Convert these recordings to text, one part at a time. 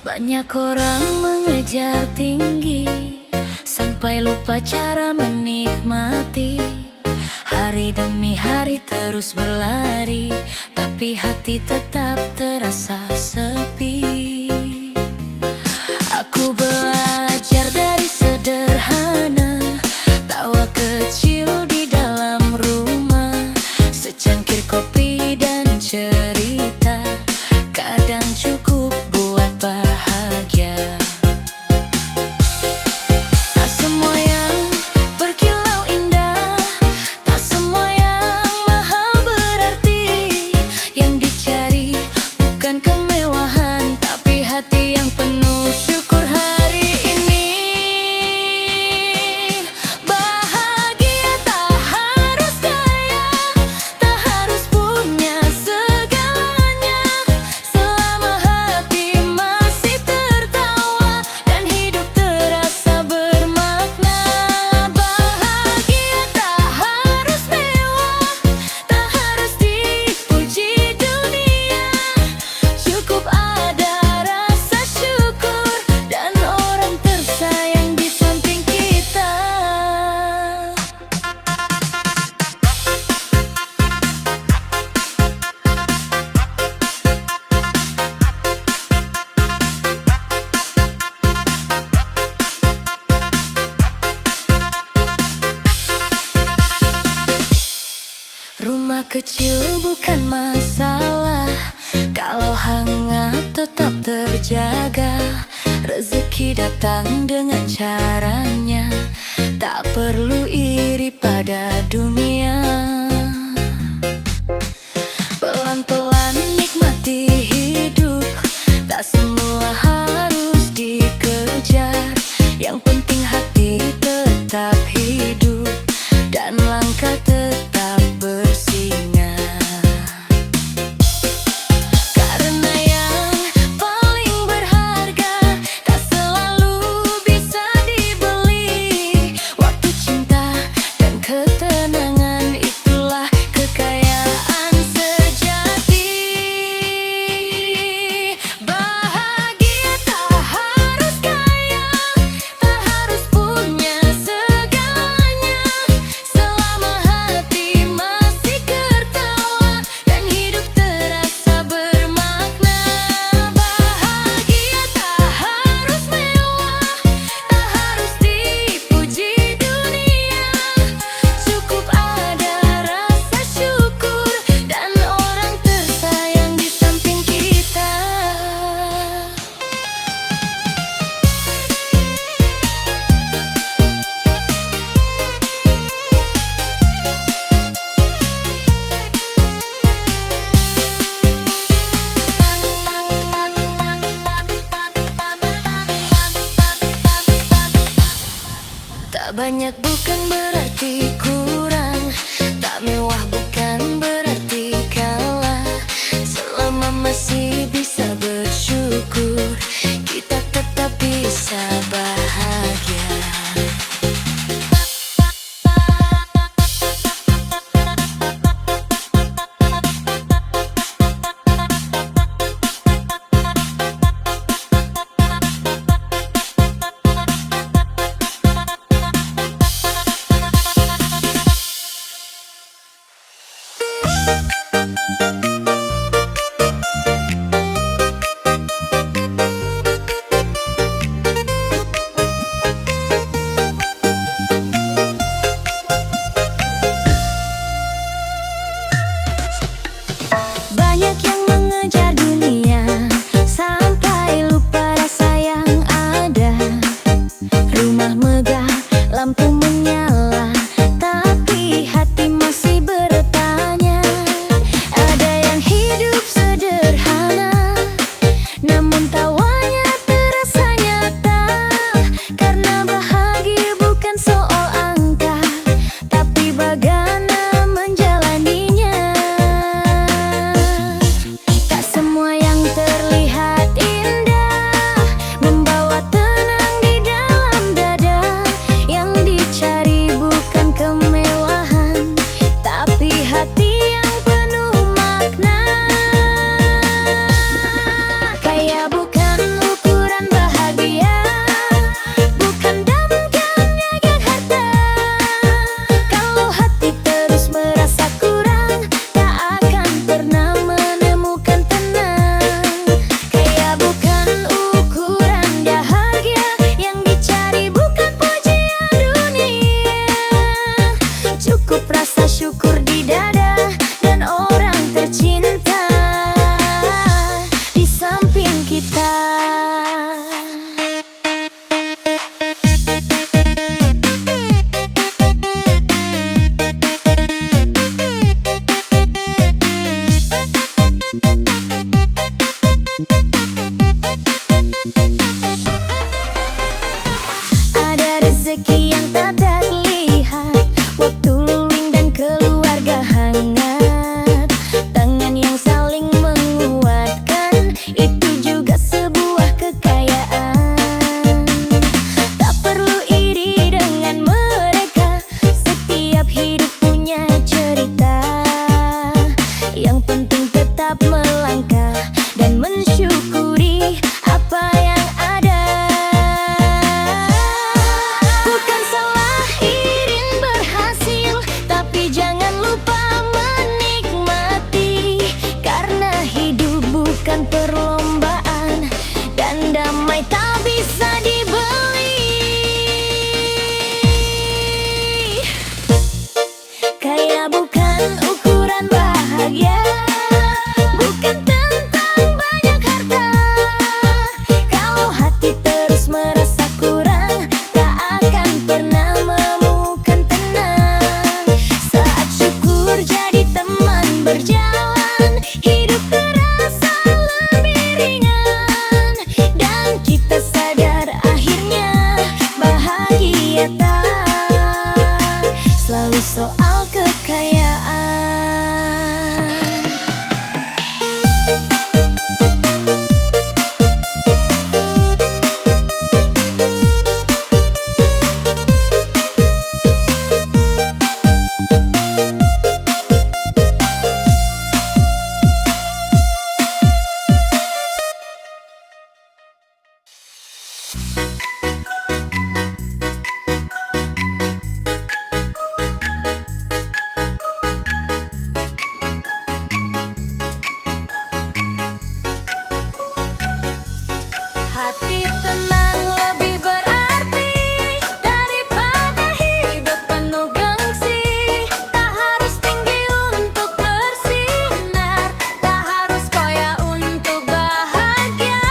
Banyak orang mengejar tinggi sampai lupa cara menikmati. Hari demi hari terus berlari, tapi hati tetap terasa sepi. Aku belajar dari sederhana, tawa kecil di dalam rumah, secangkir kopi dan cerita, kadang cukup buat bahagia. Tak semua yang berkilau indah, tak semua yang mahal berarti. Yang dicari bukan kemewahan, tapi hati yang penuh syukur hari ini. Bahagia tak harus kaya, tak harus punya segalanya, selama hati masih tertawa dan hidup terasa bermakna. Bahagia tak harus mewah, tak harus dipuji dunia, cukup ada rasa syukur dan orang tersayang di samping kita. Rumah kecil bukan masalah, kalau hangat tetap terjaga. Rezeki datang dengan caranya, tak perlu iri pada dunia. Pelan-pelan nikmati hidup, tak semua harus dikejar. Yang penting hati tetap hidup dan langkah tetap bersinga. Karena yang paling berharga tak selalu bisa dibeli, waktu, cinta, dan ketenangan. tetap melangkah dan mensyukuri apa yang ada. Bukan salah Irin berhasil, tapi jangan lupa menikmati, karena hidup bukan perlombaan dan damai tak bisa dibeli. Kaya bukan ukuran bahagia, bukan tentang banyak harta. Kalau hati terus merasa kurang, tak akan pernah menemukan tenang. Saat syukur jadi teman berjalan, hidup terasa lebih ringan, dan kita sadar akhirnya bahagia tak selalu soal kekayaan. Hati tenang lebih berarti daripada hidup penuh gengsi. Tak harus tinggi untuk bersinar, tak harus kaya untuk bahagia.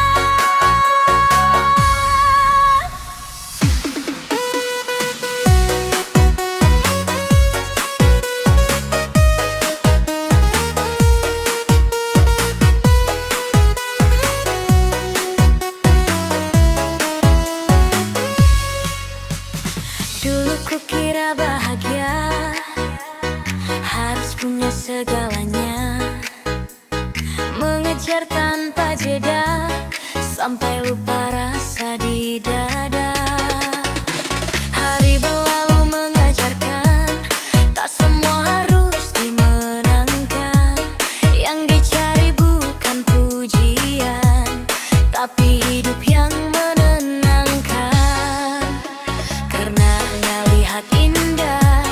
Dulu kukira bahagia harus punya segalanya, mengejar tanpa jeda sampai lupa rasa di dada. Hari berlalu mengajarkan tak semua harus dimenangkan. Yang dicari bukan pujian, tapi hidup yang menenangkan. Karena ngelihat indah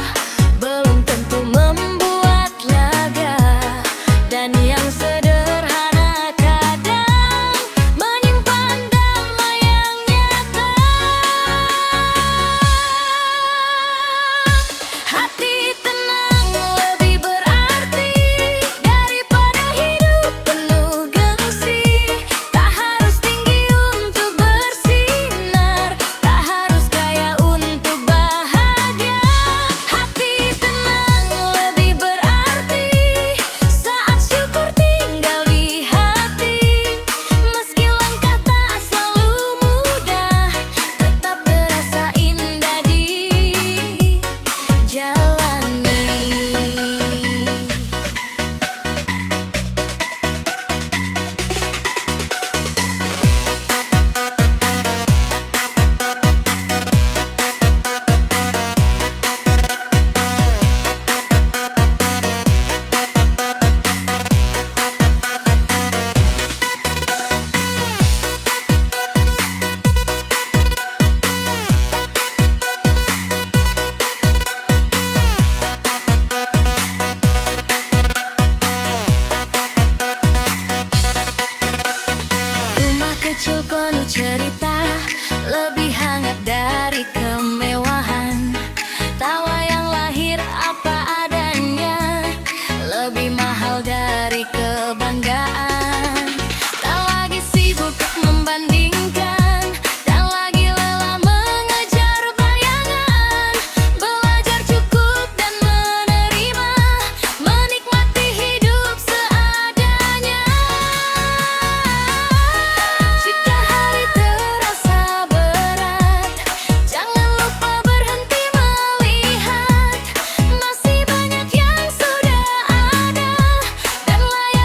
belum tentu membuat lega, dan yang sederhana kadang menyimpan damai yang nyata. Hati tenang lebih berarti daripada hidup penuh gengsi. Tak harus tinggi untuk bersinar, tak harus kaya untuk bahagia. Hati tenang lebih berarti saat syukur tinggal di hati. Meski langkah tak selalu mudah, tetap berasa indah dijalani. Rumah kecil penuh cerita, lebih hangat dari kemewahan. Tawa yang lahir apa adanya, lebih mahal dari kebanggaan. Tak lagi sibuk membandingkan, tak lagi lelah mengejar bayangan. Belajar cukup dan menerima, menikmati hidup seadanya. Jika hari terasa berat, jangan lupa berhenti melihat. Masih banyak yang sudah ada, dan layak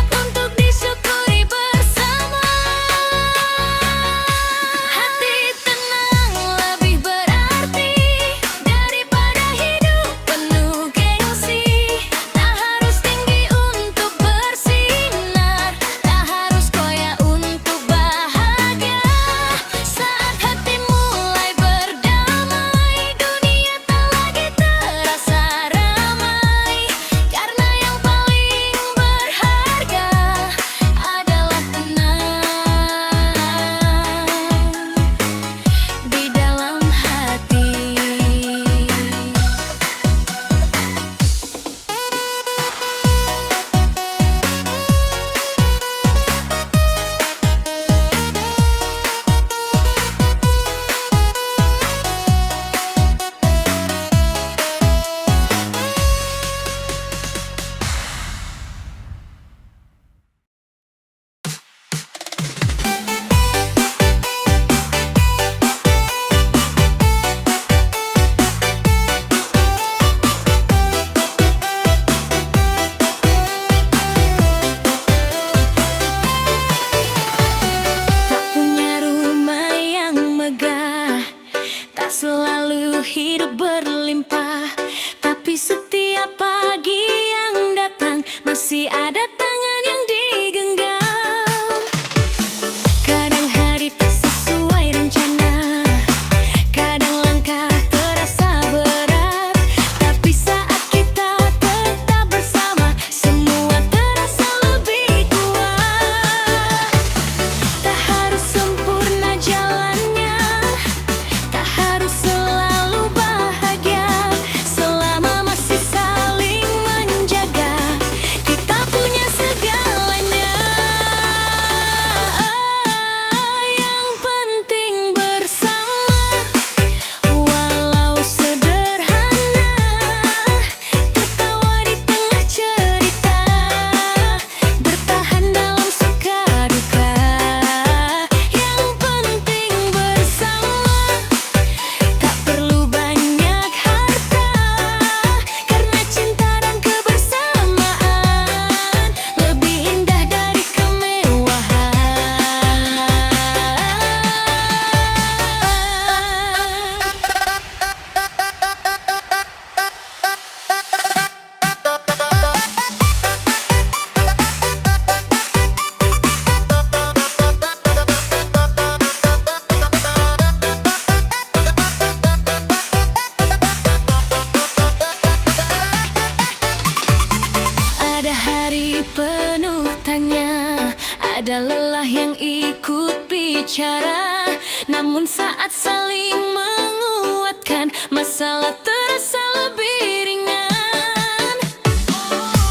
ada lelah yang ikut bicara, namun saat saling menguatkan, masalah terasa lebih ringan.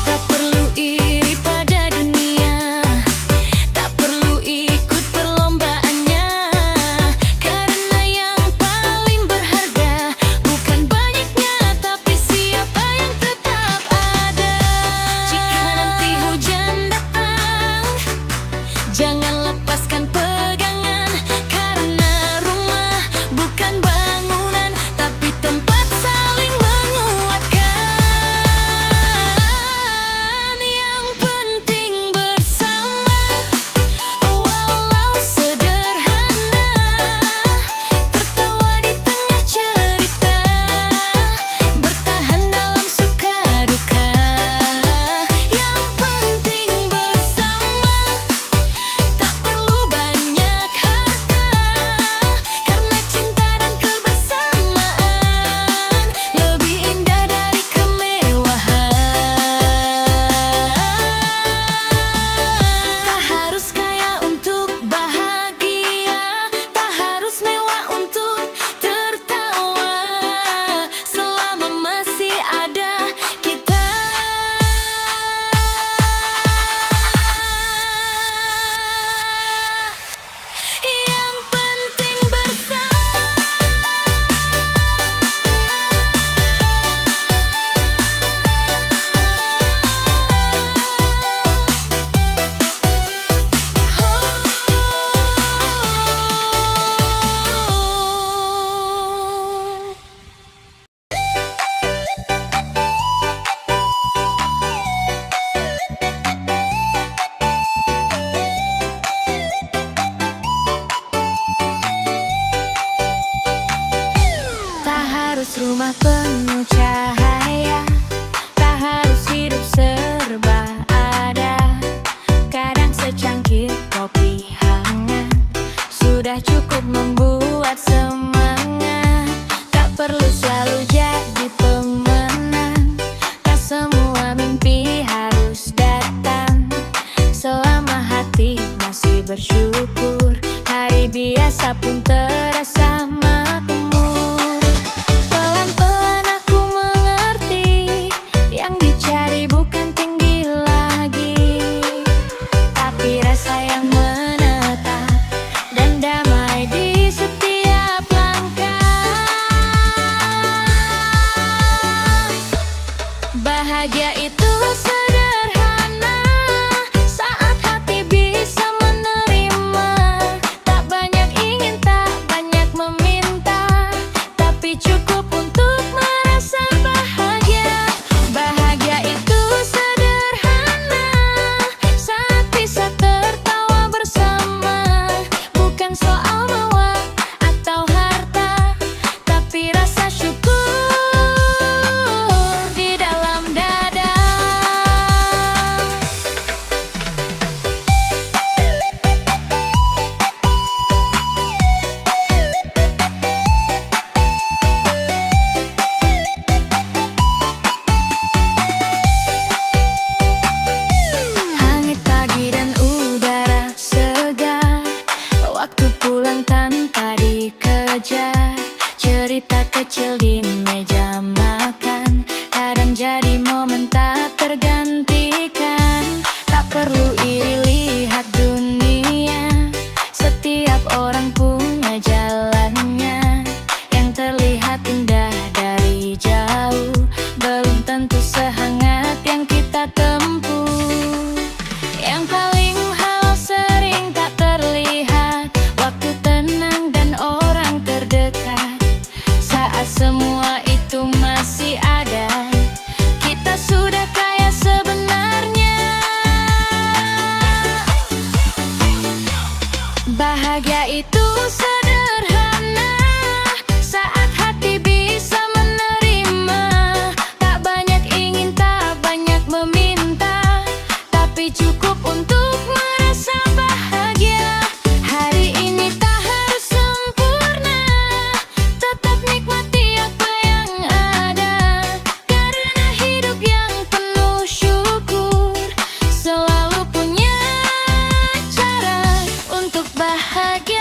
Tak perlu iri pada dunia, tak perlu ikut perlombaannya, karena yang paling berharga bukan banyaknya, tapi siapa yang tetap ada. Jika nanti hujan datang, jangan lepaskan pegangan, karena rumah bukan bangunan, tapi tempat saling menguatkan. Yang penting bersama, walau sederhana, tertawa di tengah cerita, bertahan dalam suka duka. Yang penting bersama, tak perlu banyak harta, karena cinta dan kebersamaan lebih indah dari kemewahan. Tak harus kaya untuk bahagia, tak harus mewah untuk tertawa, selama masih ada kita. Yang penting bersama. Tak harus rumah penuh cahaya, tak harus hidup serba ada, kadang secangkir kopi hangat sudah cukup membuat semangat. Tak perlu selalu jadi pemenang, tak semua mimpi harus datang, selama hati masih bersyukur, hari biasa pun terasa makmur. Pelan-pelan aku mengerti, yang dicari bukan tinggi lagi, tapi rasa yang menetap dan damai di setiap langkah. Bahagia itu sederhana, saat hati bisa menerima, tak banyak ingin, tak banyak meminta, tapi cukup untuk merasa bahagia. Bahagia itu sederhana, saat bisa tertawa bersama, bukan soal mewah atau harta, tapi rasa syukur di dalam dada. Langit pagi dan udara segar, waktu pulang tanpa dikejar, cerita kecil di meja makan, kadang jadi momen tak tergantikan. Tak perlu iri lihat dunia, setiap orang punya jalannya, yang terlihat indah dari jauh belum tentu sehangat yang kita tempuh. Yang paling hal sering tak terlihat, waktu tenang dan orang terdekat, saat semua itu masih ada, kita sudah kaya sebenarnya. Bahagia itu sederhana, saat hati bisa menerima, tak banyak ingin, tak banyak meminta, tapi cukup untuk merasa bahagia. Hari ini tak harus sempurna, tetap nikmati apa yang ada, karena hidup yang penuh syukur selalu punya cara. bahagia.